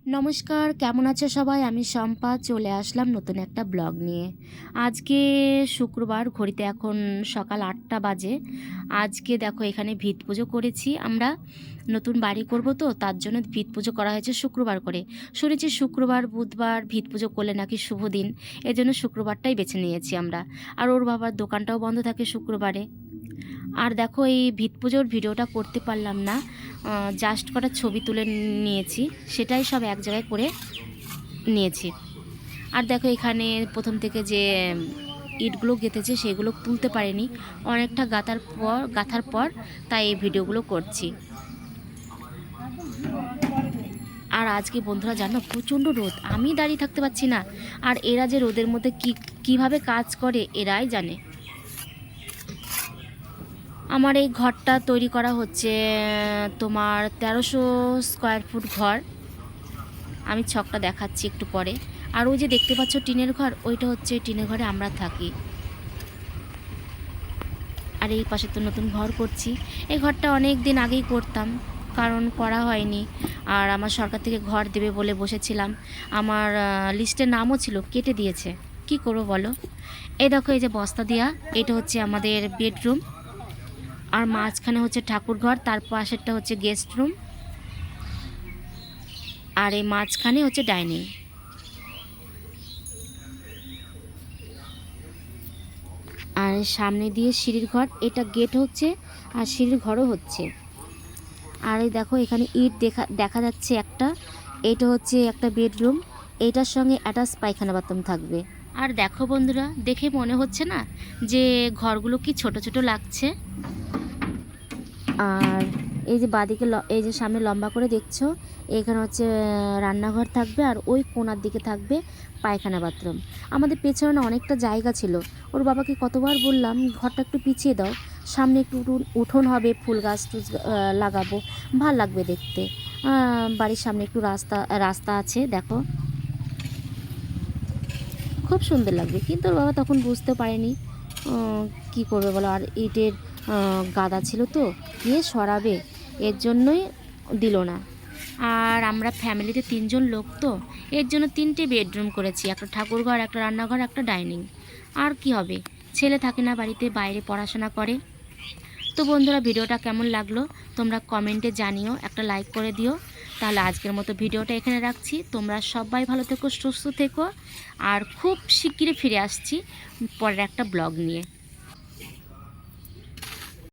নমস্কার, কেমন আছো সবাই? আমি শম্পা চলে আসলাম নতুন একটা ব্লগ নিয়ে। আজকে শুক্রবার, ঘড়িতে এখন সকাল ৮টা বাজে। আজকে দেখো এখানে ভিত পুজো করেছি আমরা। নতুন বাড়ি করব তো, তার জন্য ভিত পুজো করা হয়েছে শুক্রবার করে। শুনেছি শুক্রবার বুধবার ভিত পুজো করলে নাকি শুভ দিন, এজন্য শুক্রবারটাই বেছে নিয়েছি আমরা। আর ওর বাবার দোকানটাও বন্ধ থাকে শুক্রবারে। আর দেখো এই ভিত পুজোর ভিডিওটা করতে পারলাম না, জাস্ট কটা ছবি তুলে নিয়েছি, সেটাই সব এক জায়গায় করে নিয়েছি। আর দেখো এখানে প্রথম থেকে যে ইটগুলো গেঁথেছে সেগুলো তুলতে পারিনি, অনেকটা গাঁথার পর তাই এই ভিডিওগুলো করছি। আর আজকে বন্ধুরা জানো প্রচণ্ড রোদ, আমি দাঁড়িয়ে থাকতে পারছি না। আর এরা যে রোদের মধ্যে কিভাবে কাজ করে এরাই জানে। আমার এই ঘরটা তৈরি করা হচ্ছে তোমার 1300 স্কোয়ার ফুট ঘর। আমি ছকটা দেখাচ্ছি একটু পরে। আর ওই যে দেখতে পাচ্ছ টিনের ঘর, ওইটা হচ্ছে টিনের ঘরে আমরা থাকি। আর এই পাশে তো নতুন ঘর করছি। এই ঘরটা অনেক দিন আগেই করতাম, কারণ করা হয়নি। আর আমার সরকার থেকে ঘর দেবে বলে বসেছিলাম, আমার লিস্টের নামও ছিল, কেটে দিয়েছে। কি করবো বলো। এই দেখো এই যে বস্তা দিয়া, এটা হচ্ছে আমাদের বেডরুম। আর মাঝখানে হচ্ছে ঠাকুর ঘর, তার পাশেরটা হচ্ছে গেস্ট রুম। আর এই মাঝখানে হচ্ছে ডাইনিং। আর সামনে দিয়ে সিঁড়ির ঘর, এটা গেট হচ্ছে আর সিঁড়ির ঘরও হচ্ছে। আর এই দেখো এখানে ইট দেখা যাচ্ছে একটা, এটা হচ্ছে একটা বেডরুম, এইটার সঙ্গে অ্যাটাচ পায়খানা বাথরুম থাকবে। আর দেখো বন্ধুরা, দেখে মনে হচ্ছে না যে ঘরগুলো কি ছোট ছোট লাগছে। আর এই যে বাদিকে এই যে সামনে লম্বা করে দেখছো, এখানে হচ্ছে রান্নাঘর থাকবে, আর ওই কোণার দিকে থাকবে পায়খানা বাথরুম। আমাদের পেছনে না অনেকটা জায়গা ছিল, ওর বাবাকে কতবার বললাম ঘরটা একটু পিছিয়ে দাও, সামনে একটু উঠোন হবে, ফুল গাছ টুছ লাগাবো, ভাল লাগবে দেখতে। বাড়ির সামনে একটু রাস্তা আছে, দেখো খুব সুন্দর লাগবে। কিন্তু ওর বাবা তখন বুঝতে পারেনি কি করবে বলো। আর ইটের গাদা ছিল তো, কে সরাবে, এর জন্যই দিল না। আর আমরা ফ্যামিলিতে 3জন লোক তো, এর জন্য 3টে বেডরুম করেছি, একটা ঠাকুরঘর, একটা রান্নাঘর, একটা ডাইনিং। আর কি হবে, ছেলে থাকে না বাড়িতে, বাইরে পড়াশোনা করে। তো বন্ধুরা, ভিডিওটা কেমন লাগলো তোমরা কমেন্টে জানিও, একটা লাইক করে দিও। তাহলে আজকের মতো ভিডিওটা এখানে রাখছি। তোমরা সবাই ভালো থেকো, সুস্থ থেকো। আর খুব শিগগিরই ফিরে আসছি পরের একটা ব্লগ নিয়ে।